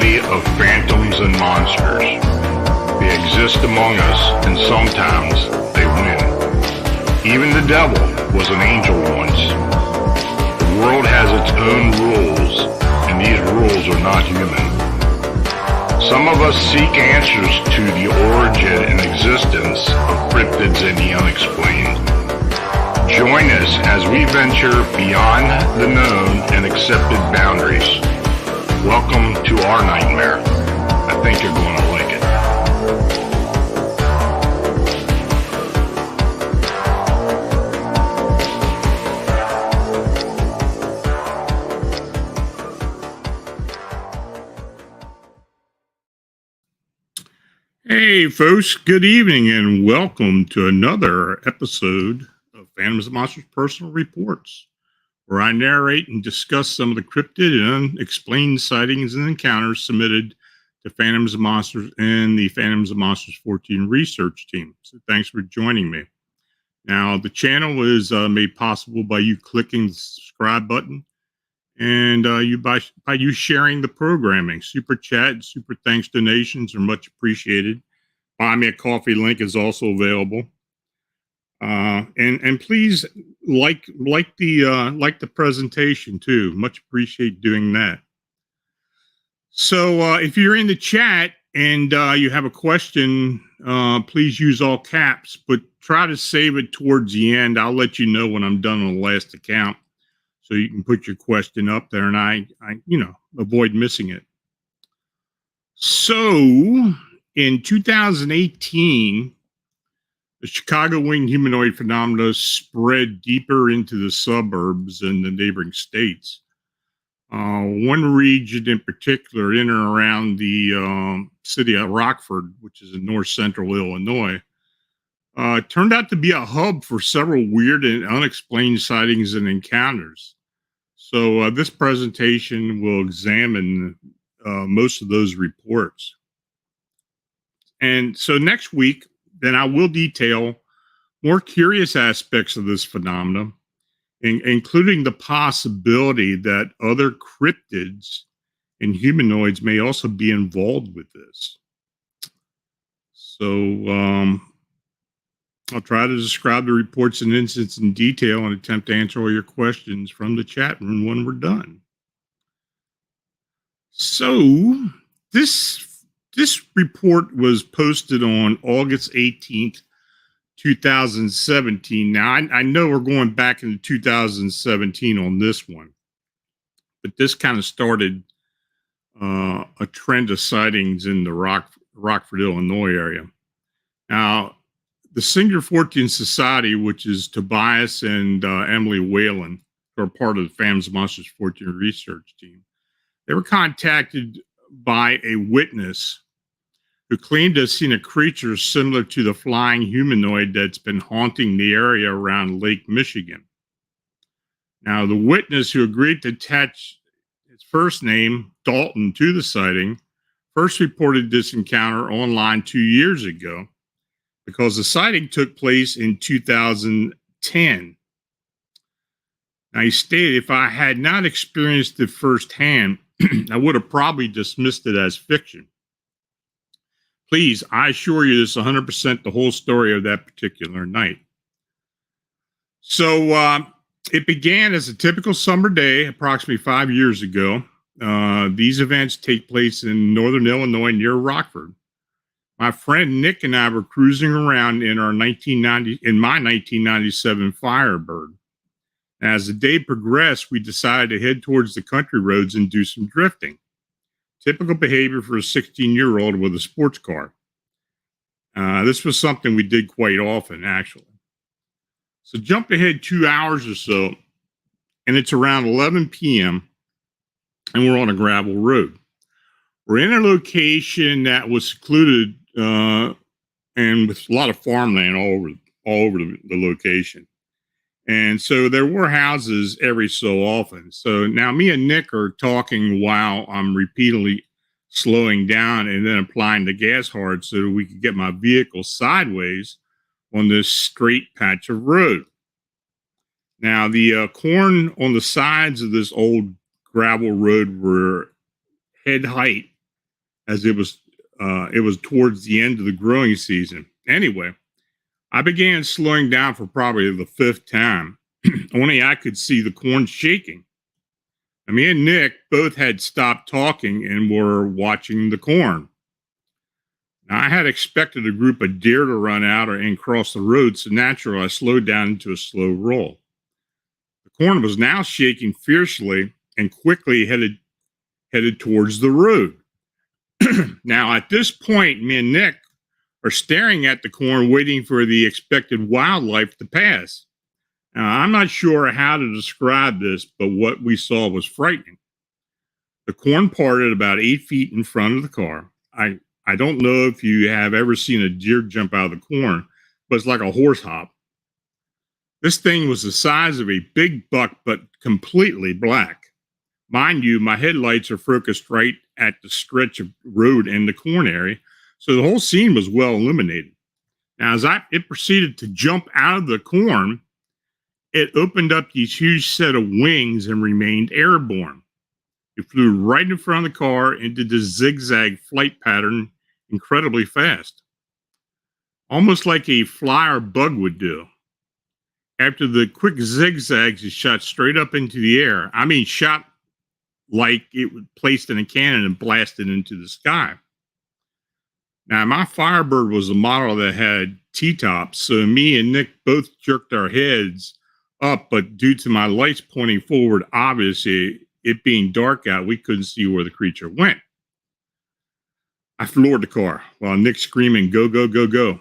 reality of phantoms and monsters. They exist among us, and sometimes they win. Even the devil was an angel once. The world has its own rules, and these rules are not human. Some of us seek answers to the origin and existence of cryptids and the unexplained. Join us as we venture beyond the known and accepted boundaries. Welcome to our nightmare. I think you're going to like it. Hey folks, good evening and welcome to another episode of Phantoms Monster Personal Reports, where I narrate and discuss some of the cryptid and unexplained sightings and encounters submitted to Phantoms Monsters and the Phantoms Monsters Fortean Research team. So thanks for joining me. Now, the channel is made possible by you clicking the subscribe button and by you sharing the programming. Super chat and super thanks donations are much appreciated. Buy me a coffee link is also available. And please like the presentation too. Much appreciate doing that. So if you're in the chat and you have a question, please use all caps, but try to save it towards the end. I'll let you know when I'm done on the last account, so you can put your question up there and I avoid missing it. So in 2018, the Chicago winged humanoid phenomena spread deeper into the suburbs and the neighboring states. One region in particular, in and around the city of Rockford, which is in north central Illinois, turned out to be a hub for several weird and unexplained sightings and encounters. So this presentation will examine most of those reports. And so next week, then I will detail more curious aspects of this phenomenon, including the possibility that other cryptids and humanoids may also be involved with this. So I'll try to describe the reports and incidents in detail and attempt to answer all your questions from the chat room when we're done. So this report was posted on August 18th, 2017. Now, I know we're going back into 2017 on this one, but this kind of started a trend of sightings in the Rockford, Illinois area. Now, the Singer Fortean Society, which is Tobias and Emily Whalen, who are part of the Phantoms Monster Fortean Research team, they were contacted by a witness who claimed to have seen a creature similar to the flying humanoid that's been haunting the area around Lake Michigan. Now, the witness, who agreed to attach his first name, Dalton, to the sighting, first reported this encounter online 2 years ago, because the sighting took place in 2010. Now, he stated, if I had not experienced it firsthand, I would have probably dismissed it as fiction. Please, I assure you this is 100% the whole story of that particular night. So it began as a typical summer day approximately 5 years ago. These events take place in northern Illinois near Rockford. My friend Nick and I were cruising around in my 1997 Firebird. As the day progressed, we decided to head towards the country roads and do some drifting. Typical behavior for a 16-year-old with a sports car. This was something we did quite often, actually. So jump ahead 2 hours or so, and it's around 11 p.m., and we're on a gravel road. We're in a location that was secluded and with a lot of farmland all over the location. And so there were houses every so often. So now me and Nick are talking while I'm repeatedly slowing down and then applying the gas hard so that we could get my vehicle sideways on this straight patch of road. Now, the corn on the sides of this old gravel road were head height as it was towards the end of the growing season. Anyway, I began slowing down for probably the fifth time. Only I could see the corn shaking. Me and Nick both had stopped talking and were watching the corn. Now, I had expected a group of deer to run out and cross the road, so naturally I slowed down into a slow roll. The corn was now shaking fiercely and quickly headed towards the road. Now, at this point, me and Nick are staring at the corn, waiting for the expected wildlife to pass. Now, I'm not sure how to describe this, but what we saw was frightening. The corn parted about 8 feet in front of the car. I don't know if you have ever seen a deer jump out of the corn, but it's like a horse hop. This thing was the size of a big buck, but completely black. Mind you, my headlights are focused right at the stretch of road in the corn area, so the whole scene was well illuminated. Now, as it proceeded to jump out of the corn, it opened up these huge set of wings and remained airborne. It flew right in front of the car into the zigzag flight pattern incredibly fast, almost like a fly or bug would do. After the quick zigzags, it shot straight up into the air. I mean, shot like it was placed in a cannon and blasted into the sky. Now, my Firebird was a model that had T-tops, so me and Nick both jerked our heads up, but due to my lights pointing forward, obviously, it being dark out, we couldn't see where the creature went. I floored the car while Nick's screaming, "Go, go, go, go."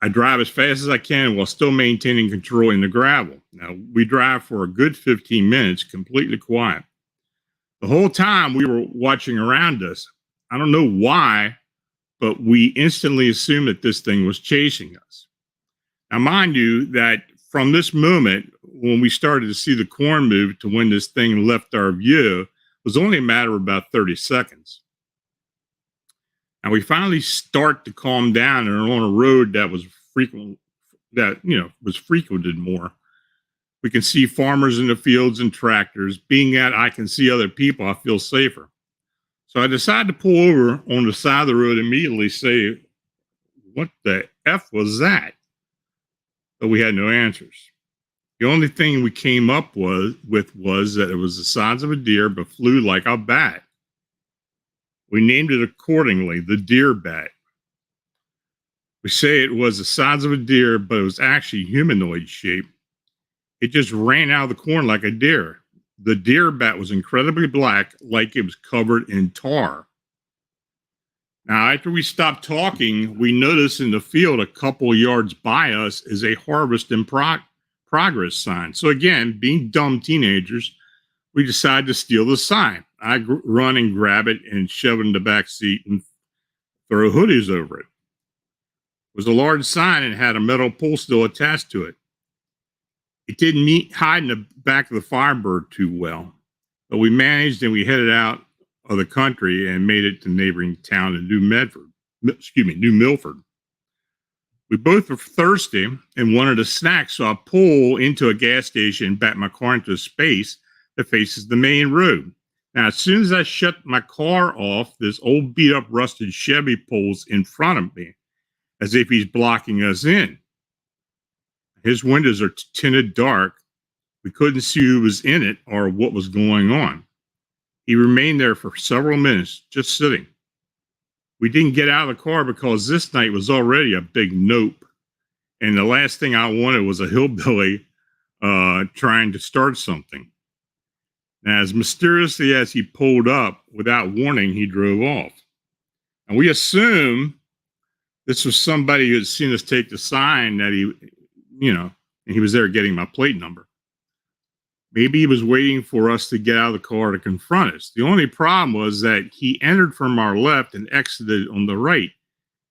I drive as fast as I can while still maintaining control in the gravel. Now, we drive for a good 15 minutes, completely quiet. The whole time we were watching around us. I don't know why, but we instantly assumed that this thing was chasing us. Now, mind you, that from this moment, when we started to see the corn move to when this thing left our view, was only a matter of about 30 seconds. And we finally start to calm down and are on a road that was frequented more. We can see farmers in the fields and tractors. Being that I can see other people, I feel safer. So I decided to pull over on the side of the road and immediately say, "What the F was that?" But we had no answers. The only thing we came up with was that it was the size of a deer, but flew like a bat. We named it accordingly, the DEERBAT. We say it was the size of a deer, but it was actually humanoid shape. It just ran out of the corn like a deer. The DEERBAT was incredibly black, like it was covered in tar. Now, after we stopped talking, we noticed in the field a couple yards by us is a harvest in progress sign. So again, being dumb teenagers, we decided to steal the sign. I run and grab it and shove it in the back seat and throw hoodies over it. It was a large sign and had a metal pole still attached to it. It didn't hide in the back of the Firebird too well, but we managed and we headed out of the country and made it to neighboring town in New Milford. We both were thirsty and wanted a snack, so I pull into a gas station and back my car into a space that faces the main road. Now, as soon as I shut my car off, this old beat-up rusted Chevy pulls in front of me as if he's blocking us in. His windows are tinted dark. We couldn't see who was in it or what was going on. He remained there for several minutes, just sitting. We didn't get out of the car because this night was already a big nope. And the last thing I wanted was a hillbilly trying to start something. Now, as mysteriously as he pulled up, without warning, he drove off. And we assume this was somebody who had seen us take the sign that and he was there getting my plate number. Maybe he was waiting for us to get out of the car to confront us. The only problem was that he entered from our left and exited on the right.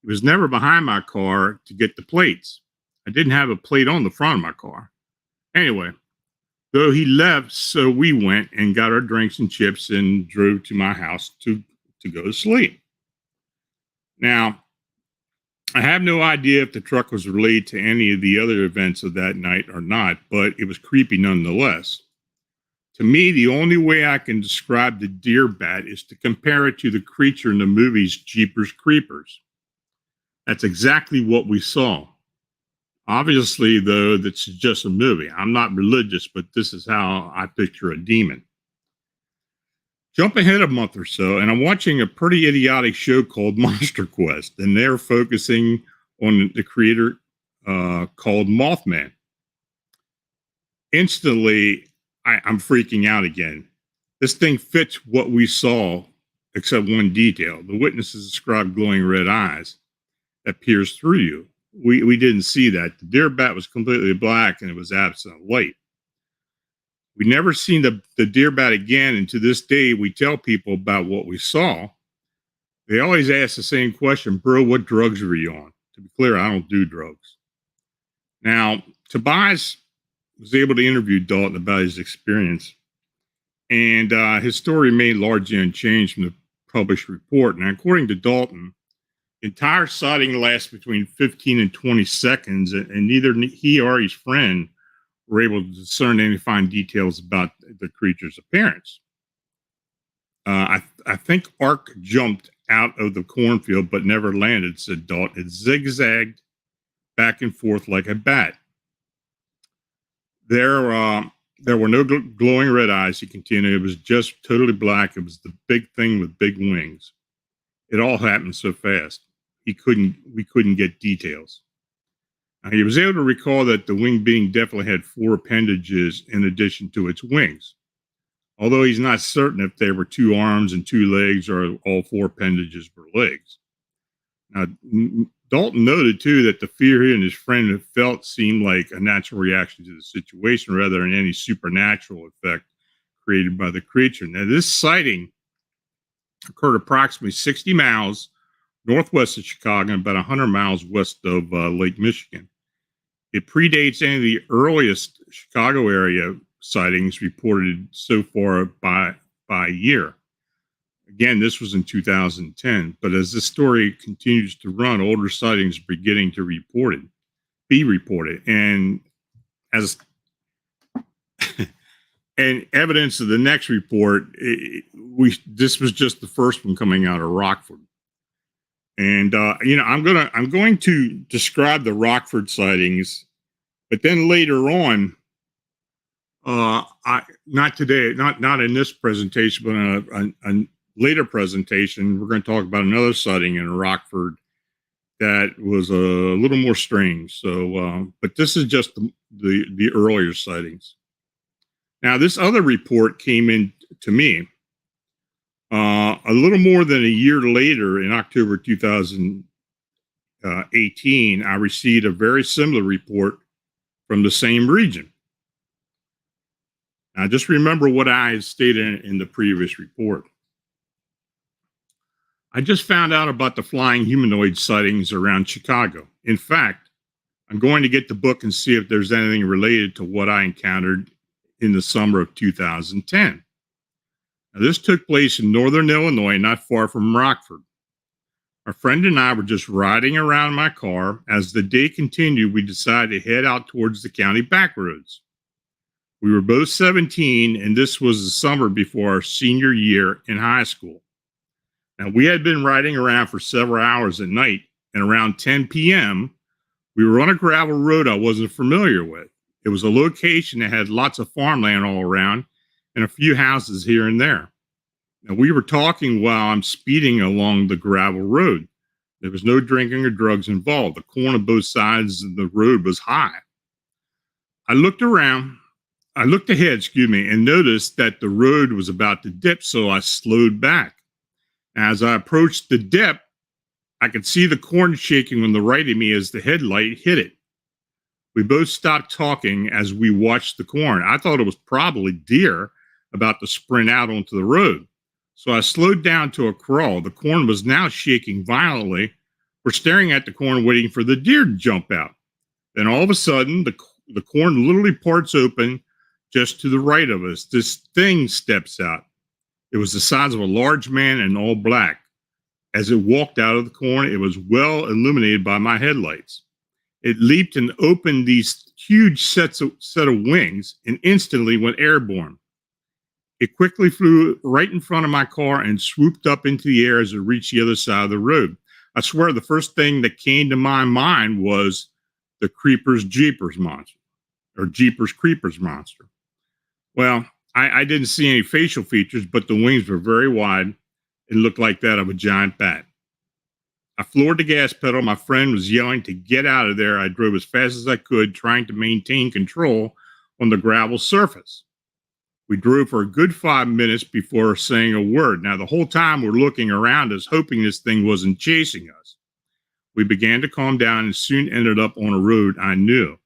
He was never behind my car to get the plates. I didn't have a plate on the front of my car. Anyway, though he left, so we went and got our drinks and chips and drove to my house to go to sleep. Now, I have no idea if the truck was related to any of the other events of that night or not, but it was creepy nonetheless. To me, the only way I can describe the DEERBAT is to compare it to the creature in the movies Jeepers Creepers. That's exactly what we saw. Obviously, though, that's just a movie. I'm not religious, but this is how I picture a demon. Jump ahead a month or so, and I'm watching a pretty idiotic show called Monster Quest, and they're focusing on the creator called Mothman. Instantly, I'm freaking out again. This thing fits what we saw, except one detail. The witnesses described glowing red eyes that pierce through you. We didn't see that. The DEERBAT was completely black, and it was absent of light. We never seen the DEERBAT again, and to this day, we tell people about what we saw. They always ask the same question, bro, what drugs were you on? To be clear, I don't do drugs. Now, Tobias was able to interview Dalton about his experience, and his story remained largely unchanged from the published report. Now, according to Dalton, the entire sighting lasts between 15 and 20 seconds, and neither he or his friend were able to discern any fine details about the creature's appearance. I think Ark jumped out of the cornfield but never landed, said Dalton. It zigzagged back and forth like a bat. There were no glowing red eyes, he continued. It was just totally black. It was the big thing with big wings. It all happened so fast. We couldn't get details. He was able to recall that the wing being definitely had 4 appendages in addition to its wings, although he's not certain if they were 2 arms and 2 legs or all 4 appendages were legs. Now, Dalton noted, too, that the fear he and his friend had felt seemed like a natural reaction to the situation rather than any supernatural effect created by the creature. Now, this sighting occurred approximately 60 miles northwest of Chicago and about 100 miles west of Lake Michigan. It predates any of the earliest Chicago area sightings reported so far by a year. Again, this was in 2010, but as this story continues to run, older sightings are beginning to be reported. And as and evidence of the next report, this was just the first one coming out of Rockford. And I'm going to describe the Rockford sightings, but then later on, not today, not in this presentation, but in a later presentation, we're going to talk about another sighting in Rockford that was a little more strange. So, but this is just the earlier sightings. Now, this other report came in to me a little more than a year later, in October 2018, I received a very similar report from the same region. Now, just remember what I had stated in the previous report. I just found out about the flying humanoid sightings around Chicago. In fact, I'm going to get the book and see if there's anything related to what I encountered in the summer of 2010. Now, this took place in northern Illinois, not far from Rockford. Our friend and I were just riding around my car. As the day continued, we decided to head out towards the county back roads. We were both 17, and this was the summer before our senior year in high school. Now, we had been riding around for several hours at night, and around 10 p.m., we were on a gravel road I wasn't familiar with. It was a location that had lots of farmland all around and a few houses here and there. Now, we were talking while I'm speeding along the gravel road. There was no drinking or drugs involved. The corn on both sides of the road was high. I looked ahead, and noticed that the road was about to dip, so I slowed back. As I approached the dip, I could see the corn shaking on the right of me as the headlight hit it. We both stopped talking as we watched the corn. I thought it was probably deer about to sprint out onto the road. So I slowed down to a crawl. The corn was now shaking violently. We're staring at the corn, waiting for the deer to jump out. Then all of a sudden, the corn literally parts open just to the right of us. This thing steps out. It was the size of a large man and all black. As it walked out of the corn, it was well illuminated by my headlights. It leaped and opened these huge set of wings and instantly went airborne. It quickly flew right in front of my car and swooped up into the air as it reached the other side of the road. I swear the first thing that came to my mind was the Creepers Jeepers monster, or Jeepers Creepers monster. Well, I didn't see any facial features, but the wings were very wide and looked like that of a giant bat. I floored the gas pedal. My friend was yelling to get out of there. I drove as fast as I could, trying to maintain control on the gravel surface. We drove for a good 5 minutes before saying a word. Now, the whole time we're looking around us, hoping this thing wasn't chasing us. We began to calm down and soon ended up on a road I knew.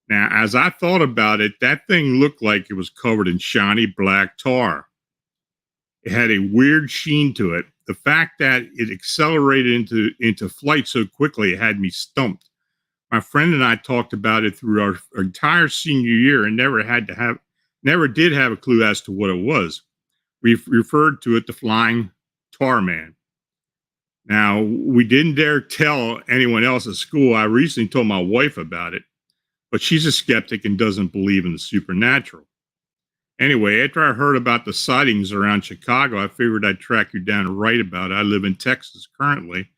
Now, as I thought about it, that thing looked like it was covered in shiny black tar. It had a weird sheen to it. The fact that it accelerated into flight so quickly, it had me stumped. My friend and I talked about it through our entire senior year and never did have a clue as to what it was. We referred to it the Flying Tar Man. Now, we didn't dare tell anyone else at school. I recently told my wife about it, but she's a skeptic and doesn't believe in the supernatural. Anyway, after I heard about the sightings around Chicago, I figured I'd track you down and write about it. I live in Texas currently,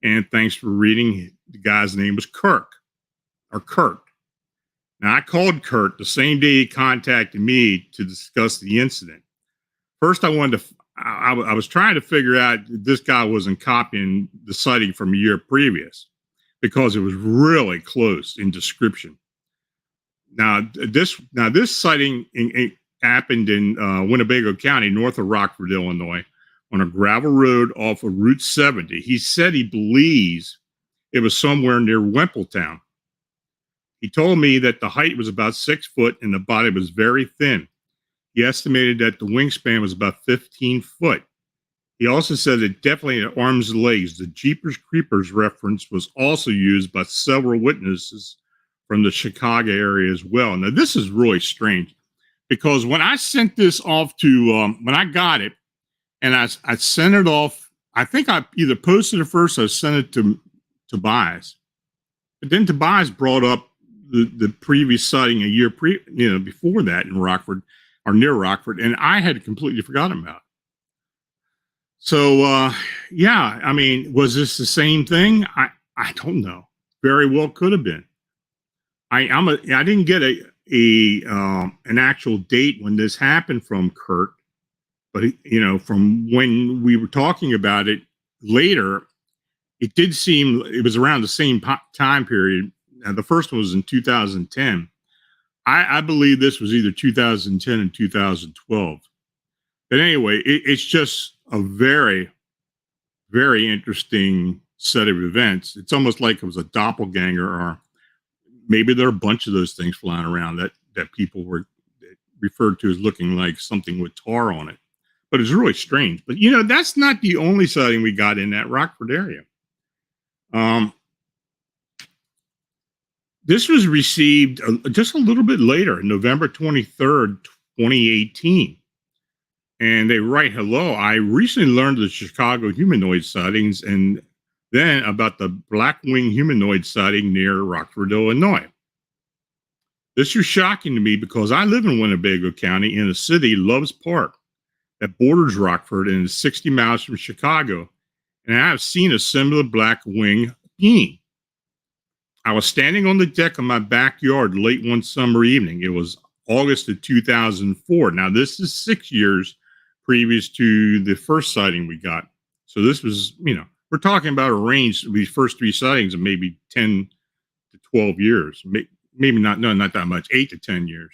and thanks for reading. The guy's name was Kurt. Now, I called Kurt the same day he contacted me to discuss the incident. First, I was trying to figure out if this guy wasn't copying the sighting from a year previous, because it was really close in description. Now, this sighting happened in Winnebago County, north of Rockford, Illinois, on a gravel road off of Route 70. He said he believes it was somewhere near Wempletown. He told me that the height was about 6 foot and the body was very thin. He estimated that the wingspan was about 15 foot. He also said it definitely had arms and legs. The Jeepers Creepers reference was also used by several witnesses from the Chicago area as well. Now, this is really strange, because when I sent this off to, when I got it, and I sent it off, I think I either posted it first or sent it to Tobias. But then Tobias brought up the previous sighting a year before that in Rockford, or near Rockford, and I had completely forgotten about it. So, yeah, I mean, was this the same thing? I don't know. Very well could have been. I didn't get an actual date when this happened from Kurt, but from when we were talking about it later, it did seem it was around the same time period. Now, the first one was in 2010. I believe this was either 2010 and 2012. But anyway, it's just a very, very interesting set of events. It's almost like it was a doppelganger, or maybe there are a bunch of those things flying around that people were referred to as looking like something with tar on it. But it's really strange. But, that's not the only sighting we got in that Rockford area. This was received just a little bit later, November 23rd, 2018. And they write, "Hello, I recently learned of the Chicago humanoid sightings and then about the black wing humanoid sighting near Rockford, Illinois. This was shocking to me because I live in Winnebago County in a city, Loves Park, that borders Rockford and is 60 miles from Chicago, and I have seen a similar black wing being. I was standing on the deck of my backyard late one summer evening. It was August of 2004. Now, this is 6 years previous to the first sighting we got. So this was, we're talking about a range of these first three sightings of maybe 10 to 12 years. Maybe not that much, 8 to 10 years.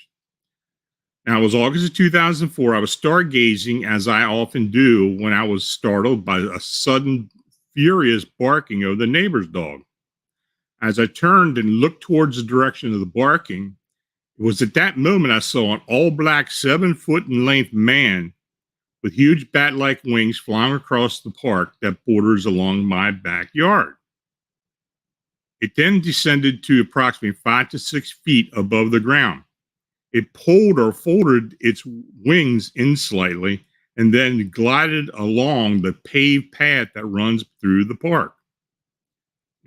Now, it was August of 2004. I was stargazing, as I often do, when I was startled by a sudden, furious barking of the neighbor's dog. As I turned and looked towards the direction of the barking, it was at that moment I saw an all-black, 7 foot in length man with huge bat-like wings flying across the park that borders along my backyard. It then descended to approximately 5 to 6 feet above the ground. It pulled or folded its wings in slightly and then glided along the paved path that runs through the park.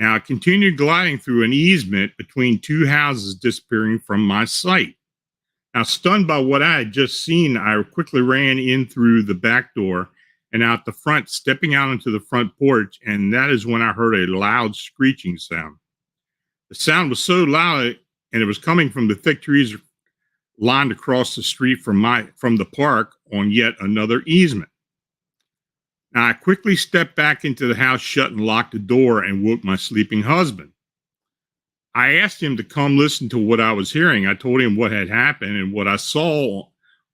Now, it continued gliding through an easement between two houses, disappearing from my sight. Now, stunned by what I had just seen, I quickly ran in through the back door and out the front, stepping out onto the front porch, and that is when I heard a loud screeching sound. The sound was so loud, and it was coming from the thick trees lined across the street from the park on yet another easement. Now, I quickly stepped back into the house, shut and locked the door, and woke my sleeping husband. I asked him to come listen to what I was hearing. I told him what had happened and what I saw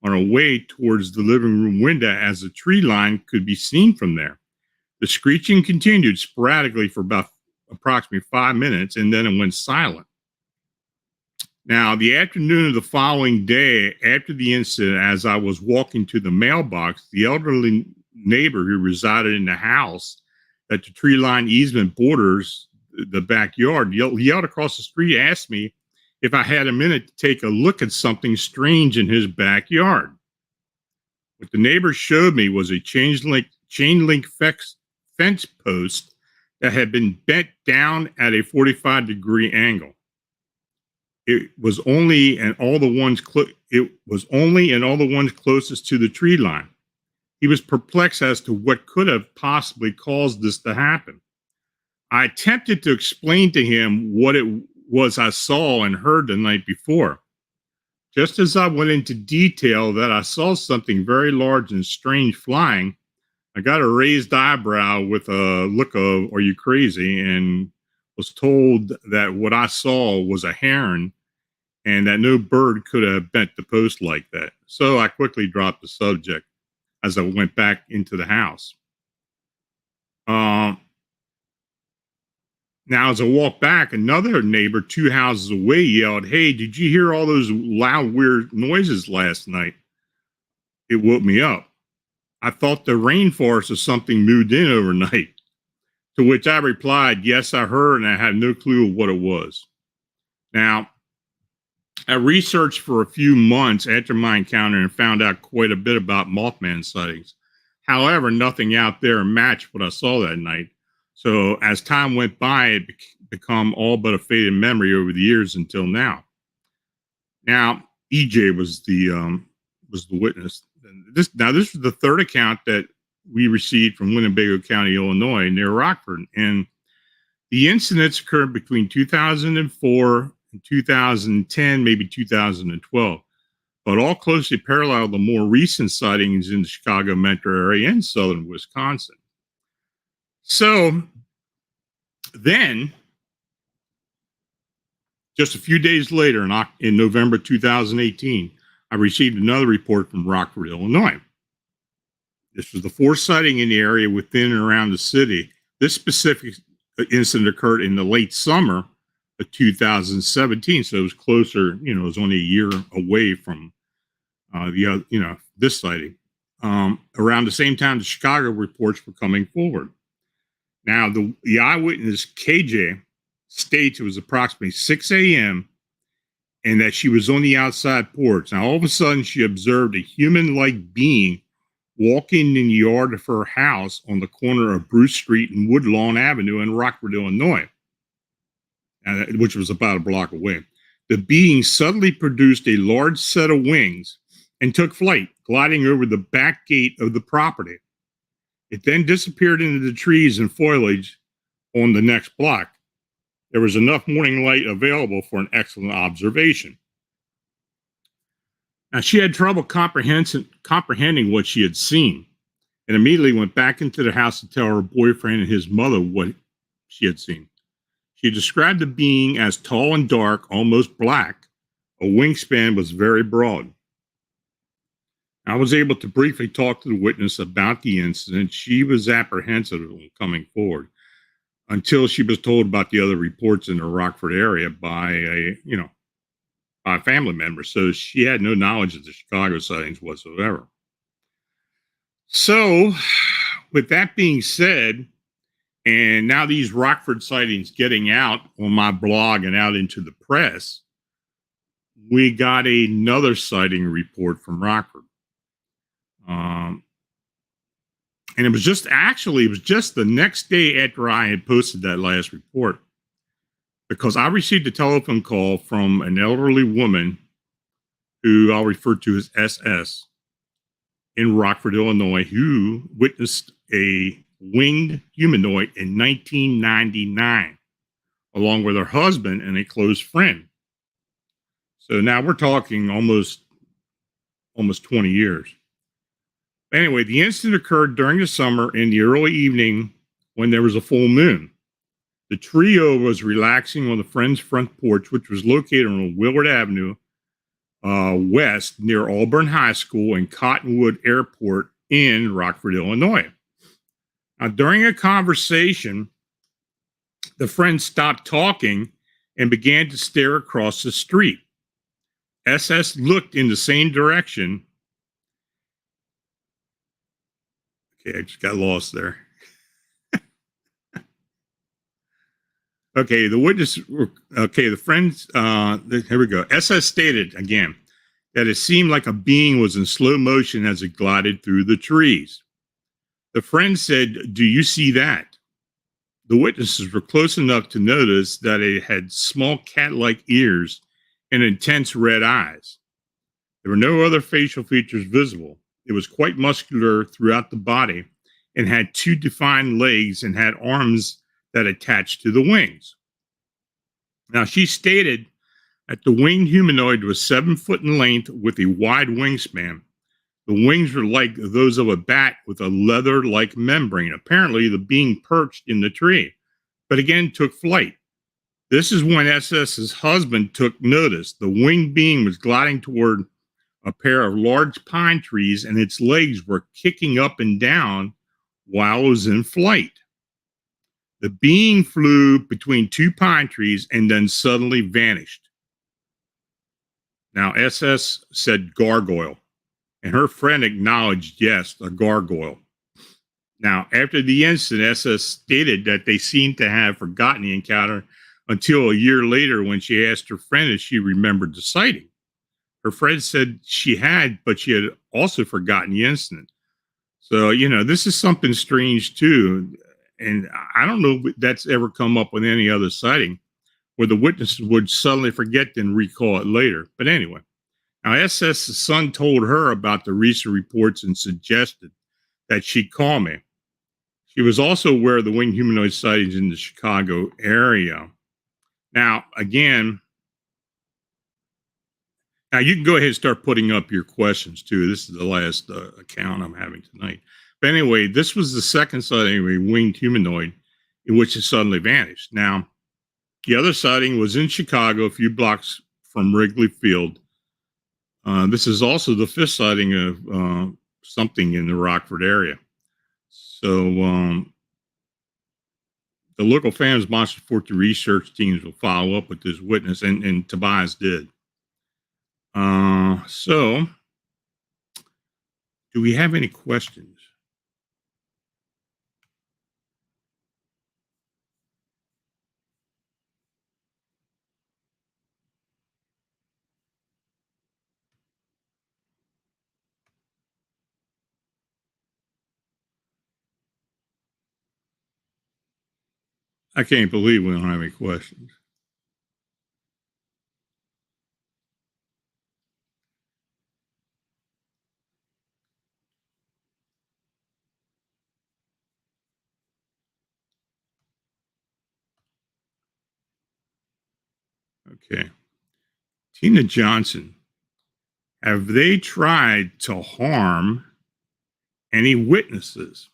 on a way towards the living room window as the tree line could be seen from there. The screeching continued sporadically for about approximately 5 minutes, and then it went silent. Now, the afternoon of the following day, after the incident, as I was walking to the mailbox, the elderly neighbor who resided in the house that the tree line easement borders the backyard yelled across the street, asked me if I had a minute to take a look at something strange in his backyard. What the neighbor showed me was a chain link fence post that had been bent down at a 45-degree angle. It was only in all the ones closest to the tree line. He was perplexed as to what could have possibly caused this to happen. I attempted to explain to him what it was I saw and heard the night before. Just as I went into detail that I saw something very large and strange flying, I got a raised eyebrow with a look of, "Are you crazy?" and was told that what I saw was a heron and that no bird could have bent the post like that. So I quickly dropped the subject as I went back into the house. Now, as I walked back, another neighbor 2 houses away yelled, "Hey, did you hear all those loud, weird noises last night?" It woke me up. I thought the rainforest or something moved in overnight. To which I replied, "Yes, I heard, and I had no clue what it was." Now, I researched for a few months after my encounter and found out quite a bit about Mothman sightings. However, nothing out there matched what I saw that night. So as time went by, it became all but a faded memory over the years until now. Now, EJ was the witness. This was the third account that we received from Winnebago County, Illinois, near Rockford, and the incidents occurred between 2004 and 2010, maybe 2012, but all closely parallel the more recent sightings in the Chicago metro area and southern Wisconsin. So then, just a few days later, in November 2018, I received another report from Rockford, Illinois. This was the fourth sighting in the area within and around the city. This specific incident occurred in the late summer of 2017, so it was closer, it was only a year away from this sighting. Around the same time, the Chicago reports were coming forward. Now, the eyewitness, KJ, states it was approximately 6 a.m. and that she was on the outside porch. Now, all of a sudden, she observed a human-like being walking in the yard of her house on the corner of Bruce Street and Woodlawn Avenue in Rockford, Illinois, which was about a block away. The being suddenly produced a large set of wings and took flight, gliding over the back gate of the property. It then disappeared into the trees and foliage on the next block. There was enough morning light available for an excellent observation. Now, she had trouble comprehending what she had seen and immediately went back into the house to tell her boyfriend and his mother what she had seen. She described the being as tall and dark, almost black. A wingspan was very broad. I was able to briefly talk to the witness about the incident. She was apprehensive on coming forward until she was told about the other reports in the Rockford area by a family member. So she had no knowledge of the Chicago sightings whatsoever. So with that being said, and now these Rockford sightings getting out on my blog and out into the press, we got another sighting report from Rockford. And it was just the next day after I had posted that last report, because I received a telephone call from an elderly woman who I'll refer to as SS, in Rockford, Illinois, who witnessed a winged humanoid in 1999, along with her husband and a close friend. So now we're talking almost 20 years. Anyway, the incident occurred during the summer in the early evening when there was a full moon. The trio was relaxing on the friend's front porch, which was located on Willard Avenue West near Auburn High School and Cottonwood Airport in Rockford, Illinois. Now, during a conversation, the friend stopped talking and began to stare across the street. SS looked in the same direction. Okay, I just got lost there. Okay, the friends, here we go. SS stated again that it seemed like a being was in slow motion as it glided through the trees. The friend said, "Do you see that?" The witnesses were close enough to notice that it had small cat-like ears and intense red eyes. There were no other facial features visible. It was quite muscular throughout the body and had two defined legs and had arms that attached to the wings. Now, she stated that the winged humanoid was 7 foot in length with a wide wingspan. The wings were like those of a bat with a leather-like membrane. Apparently, the being perched in the tree, but again took flight. This is when SS's husband took notice. The winged being was gliding toward a pair of large pine trees, and its legs were kicking up and down while it was in flight. The being flew between 2 pine trees and then suddenly vanished. Now, SS said gargoyle, and her friend acknowledged, yes, a gargoyle. Now, after the incident, SS stated that they seemed to have forgotten the encounter until a year later when she asked her friend if she remembered the sighting. Her friend said she had, but she had also forgotten the incident. So, this is something strange too. And I don't know if that's ever come up with any other sighting where the witnesses would suddenly forget and recall it later. But anyway, now SS's son told her about the recent reports and suggested that she call me. She was also aware of the winged humanoid sightings in the Chicago area. Now, again, you can go ahead and start putting up your questions too. This is the last account I'm having tonight. But anyway, this was the second sighting of a winged humanoid in which it suddenly vanished. Now, the other sighting was in Chicago, a few blocks from Wrigley Field. This is also the 5th sighting of something in the Rockford area. So the local Phantoms Monster Fortean Research teams will follow up with this witness, and Tobias did. So, do we have any questions? I can't believe we don't have any questions. Okay. Tina Johnson, have they tried to harm any witnesses?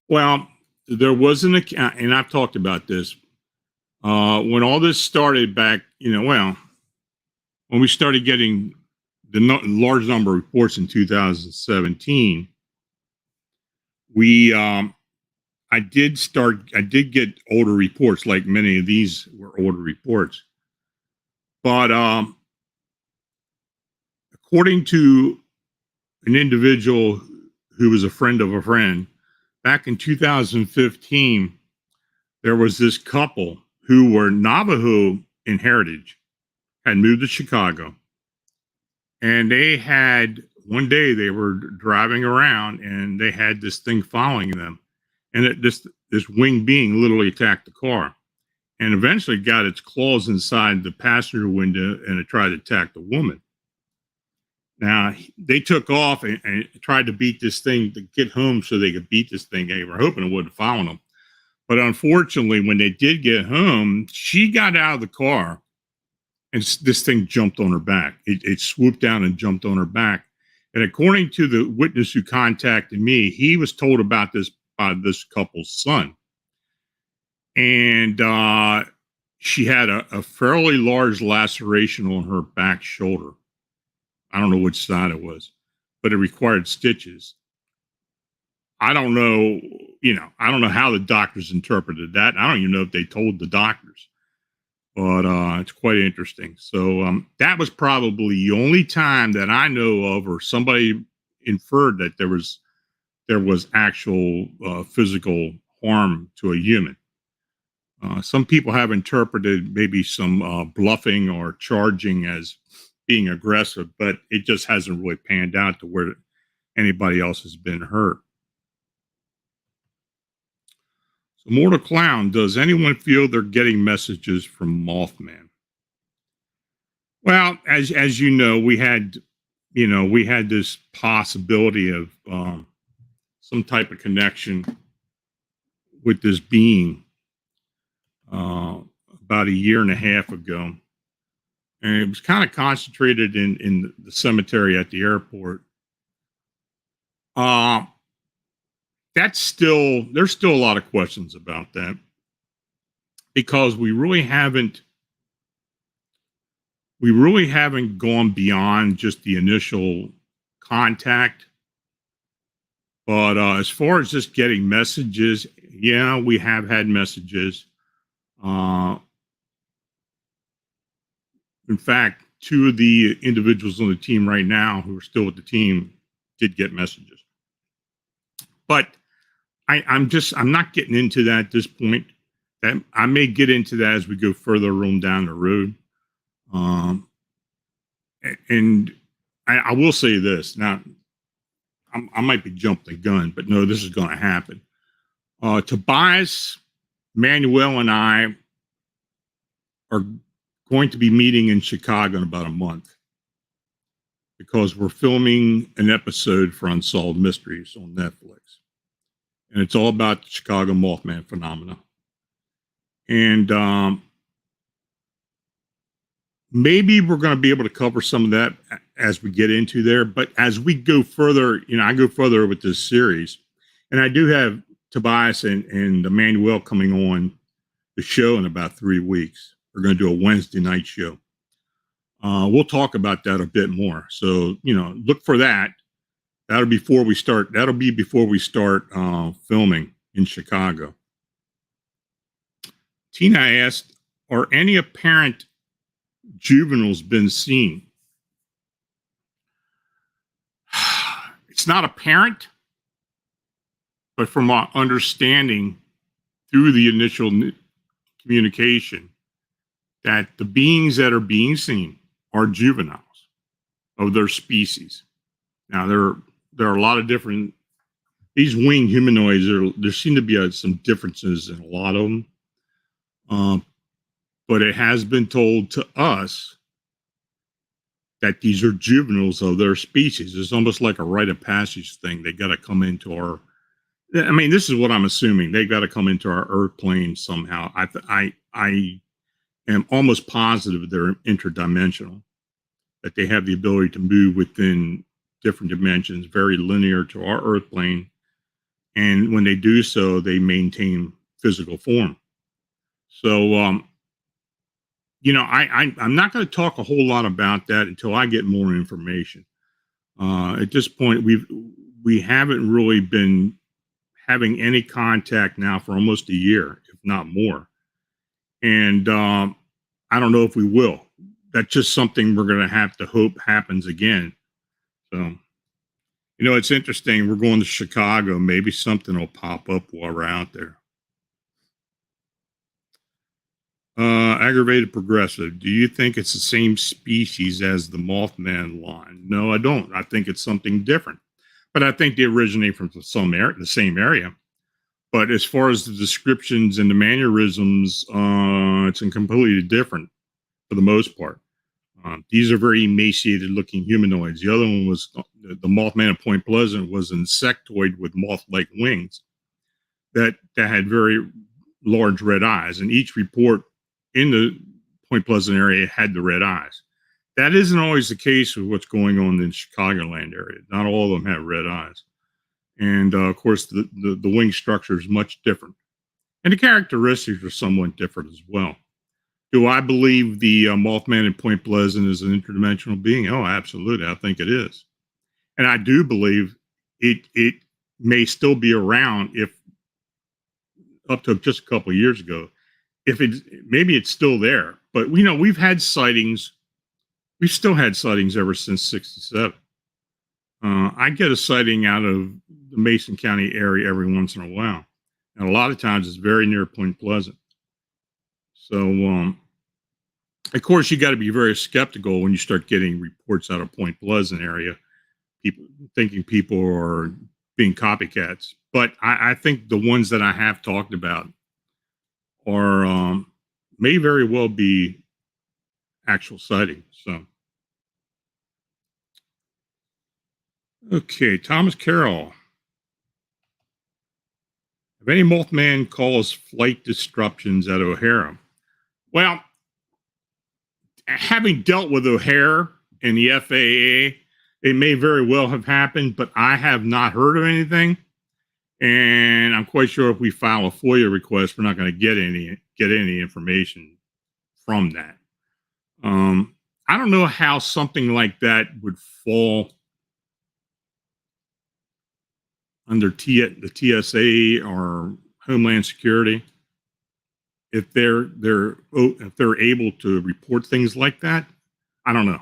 Well, there was an account, and I've talked about this. When all this started back, when we started getting the large number of reports in 2017, I did get older reports, like many of these were older reports. But according to an individual who was a friend of a friend, back in 2015, there was this couple who were Navajo in heritage, had moved to Chicago. And one day they were driving around and they had this thing following them. And this winged being literally attacked the car. and eventually got its claws inside the passenger window and it tried to attack the woman. Now, they took off and tried to beat this thing to get home so they could beat this thing. They were hoping it wouldn't follow them. But unfortunately, when they did get home, she got out of the car and this thing jumped on her back. It swooped down and jumped on her back. And according to the witness who contacted me, he was told about this by this couple's son. And she had a fairly large laceration on her back shoulder. I don't know which side it was, but it required stitches. I don't know, I don't know how the doctors interpreted that. I don't even know if they told the doctors, but it's quite interesting. So that was probably the only time that I know of, or somebody inferred that there was actual physical harm to a human. Some people have interpreted maybe some bluffing or charging as being aggressive, but it just hasn't really panned out to where anybody else has been hurt. So, Mortal Clown, does anyone feel they're getting messages from Mothman? Well, as you know, we had this possibility of some type of connection with this being about a year and a half ago. And it was kind of concentrated in the cemetery at the airport. There's still a lot of questions about that, because we really haven't gone beyond just the initial contact. But as far as just getting messages, yeah, we have had messages. In fact, two of the individuals on the team right now who are still with the team did get messages. But I'm not getting into that at this point. That I may get into that as we go further on down the road. And I will say this. Now, I might be jumping the gun, but no, this is going to happen. Tobias, Manuel, and I are going to be meeting in Chicago in about a month, because we're filming an episode for Unsolved Mysteries on Netflix. And it's all about the Chicago Mothman phenomena. And maybe we're going to be able to cover some of that as we get into there. But as we go further, I go further with this series. And I do have Tobias and Emmanuel coming on the show in about 3 weeks. We're going to do a Wednesday night show. We'll talk about that a bit more. So, look for that. That'll be before we start filming in Chicago. Tina asked, are any apparent juveniles been seen? It's not apparent, but from our understanding through the initial communication, that the beings that are being seen are juveniles of their species. Now, there are a lot of different, these winged humanoids, there seem to be some differences in a lot of them. But it has been told to us that these are juveniles of their species. It's almost like a rite of passage thing. They got to come into our, this is what I'm assuming. They got to come into our earth plane somehow. I am almost positive they're interdimensional, that they have the ability to move within different dimensions, very linear to our earth plane. And when they do so, they maintain physical form. So, I'm not going to talk a whole lot about that until I get more information. At this point, we haven't really been having any contact now for almost a year, if not more. And I don't know if we will. That's just something we're going to have to hope happens again. So, it's interesting. We're going to Chicago. Maybe something will pop up while we're out there. Aggravated progressive. Do you think it's the same species as the Mothman line? No, I don't. I think it's something different. But I think they originate from the same area. But as far as the descriptions and the mannerisms, it's completely different for the most part. These are very emaciated looking humanoids. The other one was the Mothman at Point Pleasant was an insectoid with moth-like wings that had very large red eyes. And each report in the Point Pleasant area had the red eyes. That isn't always the case with what's going on in the Chicagoland area. Not all of them have red eyes. And of course, the wing structure is much different. And the characteristics are somewhat different as well. Do I believe the Mothman in Point Pleasant is an interdimensional being? Oh, absolutely. I think it is. And I do believe it may still be around if up to just a couple of years ago. If maybe it's still there. But we've had sightings. We've still had sightings ever since '67. I get a sighting out of the Mason County area every once in a while. And a lot of times it's very near Point Pleasant. So, of course, you got to be very skeptical when you start getting reports out of Point Pleasant area, people are being copycats. But I think the ones that I have talked about are may very well be actual sightings. So, okay, Thomas Carroll. Have any Mothman caused flight disruptions at O'Hara? Well, having dealt with O'Hare and the FAA, it may very well have happened, but I have not heard of anything. And I'm quite sure if we file a FOIA request, we're not going to get any information from that. I don't know how something like that would fall under the TSA or Homeland Security. If they're able to report things like that, I don't know.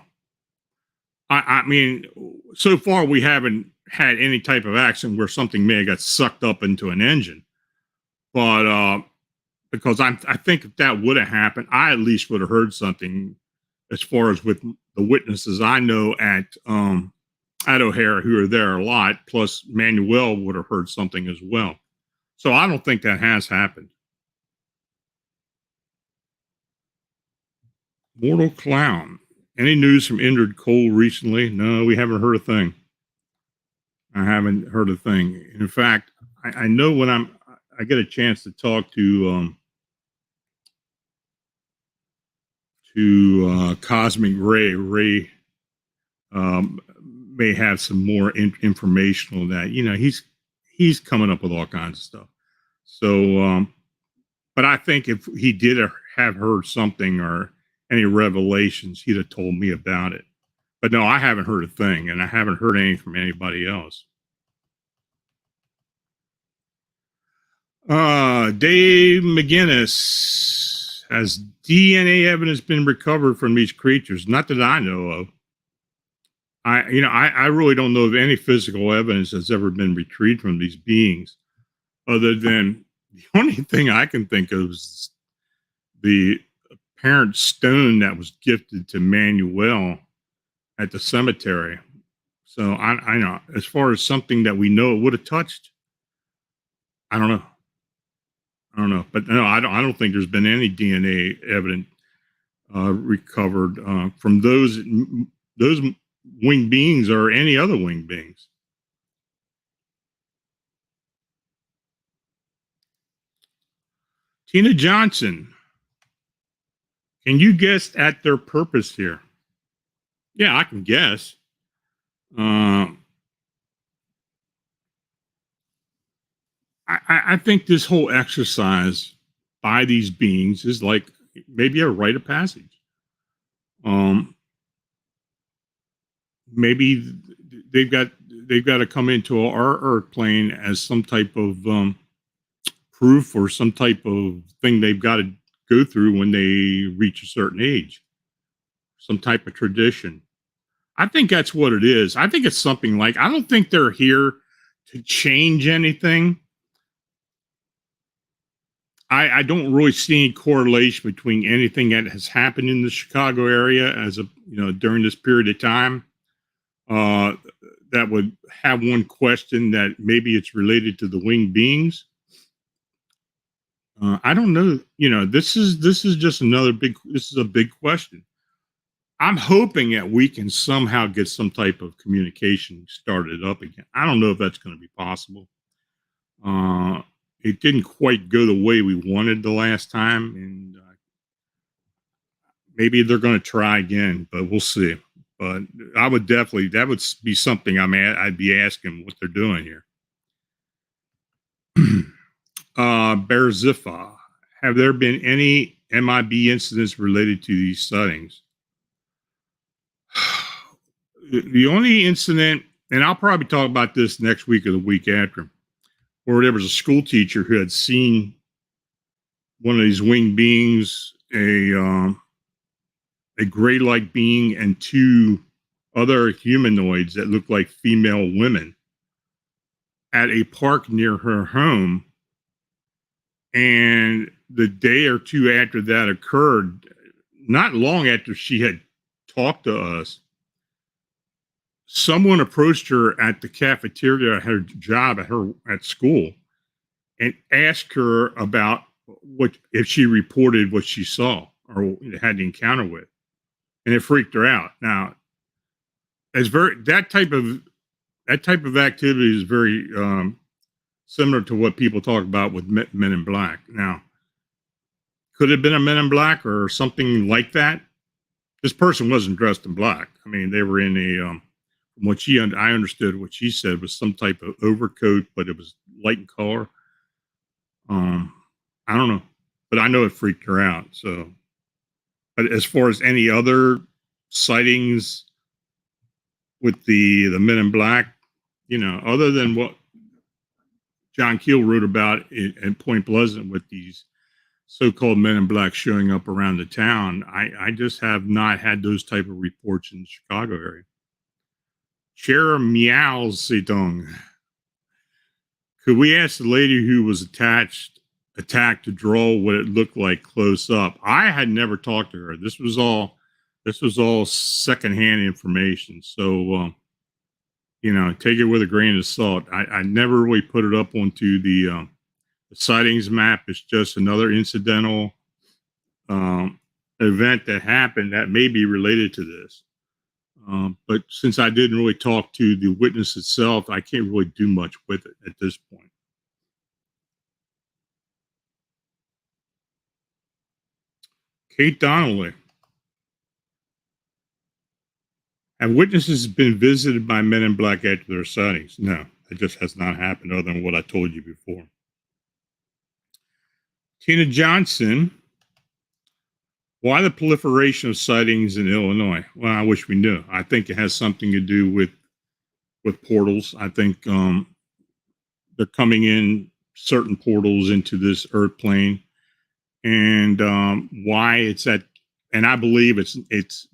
I mean, so far we haven't had any type of accident where something may have got sucked up into an engine, but because I think if that would have happened, I at least would have heard something. As far as with the witnesses I know at O'Hare who are there a lot, plus Manuel would have heard something as well. So I don't think that has happened. Mortal Clown. Any news from Indrid Cole recently? No, we haven't heard a thing. I haven't heard a thing. In fact, I know when I get a chance to talk to Cosmic Ray may have some more information on that. He's coming up with all kinds of stuff. So, but I think if he did have heard something or any revelations, he'd have told me about it. But no, I haven't heard a thing, and I haven't heard anything from anybody else. Dave McGinnis. Has DNA evidence been recovered from these creatures? Not that I know of. I really don't know of any physical evidence that's ever been retrieved from these beings, other than the only thing I can think of is the apparent stone that was gifted to Manuel at the cemetery. So I know, as far as something that we know it would have touched, I don't know. But no, I don't think there's been any DNA evidence recovered from those winged beings or any other winged beings. Tina Johnson, can you guess at their purpose here? Yeah, I can guess. I think this whole exercise by these beings is like maybe a rite of passage. Maybe they've got to come into our earth plane as some type of proof or some type of thing they've got to go through when they reach a certain age. Some type of tradition. I think that's what it is. I think it's something like, I don't think they're here to change anything. I don't really see any correlation between anything that has happened in the Chicago area during this period of time that would have one question that maybe it's related to the winged beings. I don't know. This is just another this is a big question. I'm hoping that we can somehow get some type of communication started up again. I don't know if that's going to be possible. Uh, it didn't quite go the way we wanted the last time, and maybe they're going to try again, but we'll see. But I would definitely, that would be something I'd be asking what they're doing here. Bearzifa, have there been any MIB incidents related to these sightings? The only incident, and I'll probably talk about this next week or the week after, where there was a school teacher who had seen one of these winged beings, a gray-like being, and two other humanoids that looked like female women at a park near her home. And the day or two after that occurred, not long after she had talked to us, someone approached her at the cafeteria at her job at school and asked her about if she reported what she saw or had an encounter with, and it freaked her out. Now, that type of activity is very similar to what people talk about with Men in Black. Now, could it have been a Men in Black or something like that? This person wasn't dressed in black. I mean, they were in a I understood what she said was some type of overcoat, but it was light in color. I don't know, but I know it freaked her out. So, but as far as any other sightings with the Men in Black, other than what John Keel wrote about in Point Pleasant with these so-called Men in Black showing up around the town, I just have not had those type of reports in the Chicago area. Shara Meows Zedong. Could we ask the lady who was attacked to draw what it looked like close up? I had never talked to her. This was all secondhand information. So, take it with a grain of salt. I never really put it up onto the sightings map. It's just another incidental event that happened that may be related to this. But since I didn't really talk to the witness itself, I can't really do much with it at this point. Kate Donnelly. Have witnesses been visited by Men in Black after their sightings? No, it just has not happened other than what I told you before. Tina Johnson. Why the proliferation of sightings in Illinois? Well, I wish we knew. I think it has something to do with portals. I think they're coming in certain portals into this earth plane, and why it's and I believe it's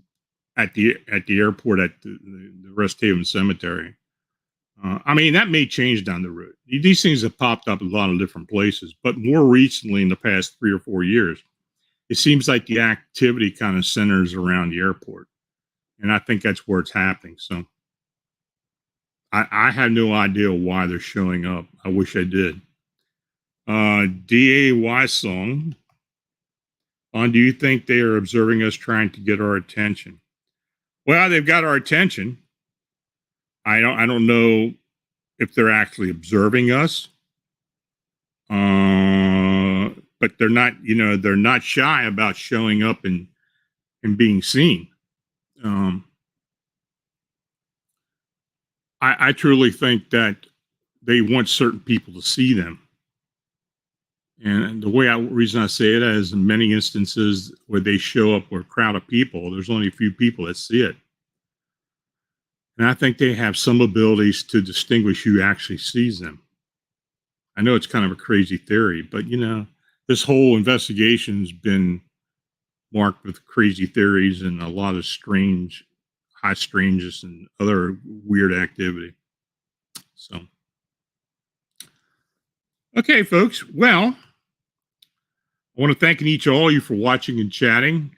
at the airport at the Rest Haven Cemetery. I mean, that may change down the road. These things have popped up in a lot of different places, but more recently, in the past 3 or 4 years, it seems like the activity kind of centers around the airport. And I think that's where it's happening. So I have no idea why they're showing up. I wish I did. DAY song. Do you think they are observing us trying to get our attention? Well, they've got our attention. I don't know if they're actually observing us. But they're not shy about showing up and being seen. I truly think that they want certain people to see them. And the reason I say it is in many instances where they show up with a crowd of people, there's only a few people that see it. And I think they have some abilities to distinguish who actually sees them. I know it's kind of a crazy theory, but this whole investigation's been marked with crazy theories and a lot of high strangeness and other weird activity. So, okay, folks. Well, I want to thank each all you for watching and chatting.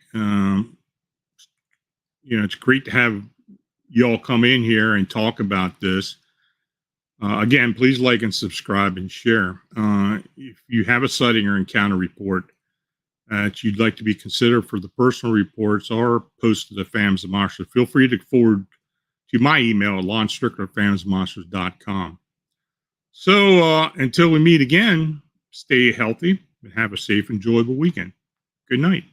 It's great to have y'all come in here and talk about this. Again, please like and subscribe and share. If you have a sighting or encounter report that you'd like to be considered for the personal reports or post to the Phantoms Monsters, feel free to forward to my email at Lon Strickler at phantomsmonsters.com. So until we meet again, stay healthy and have a safe, enjoyable weekend. Good night.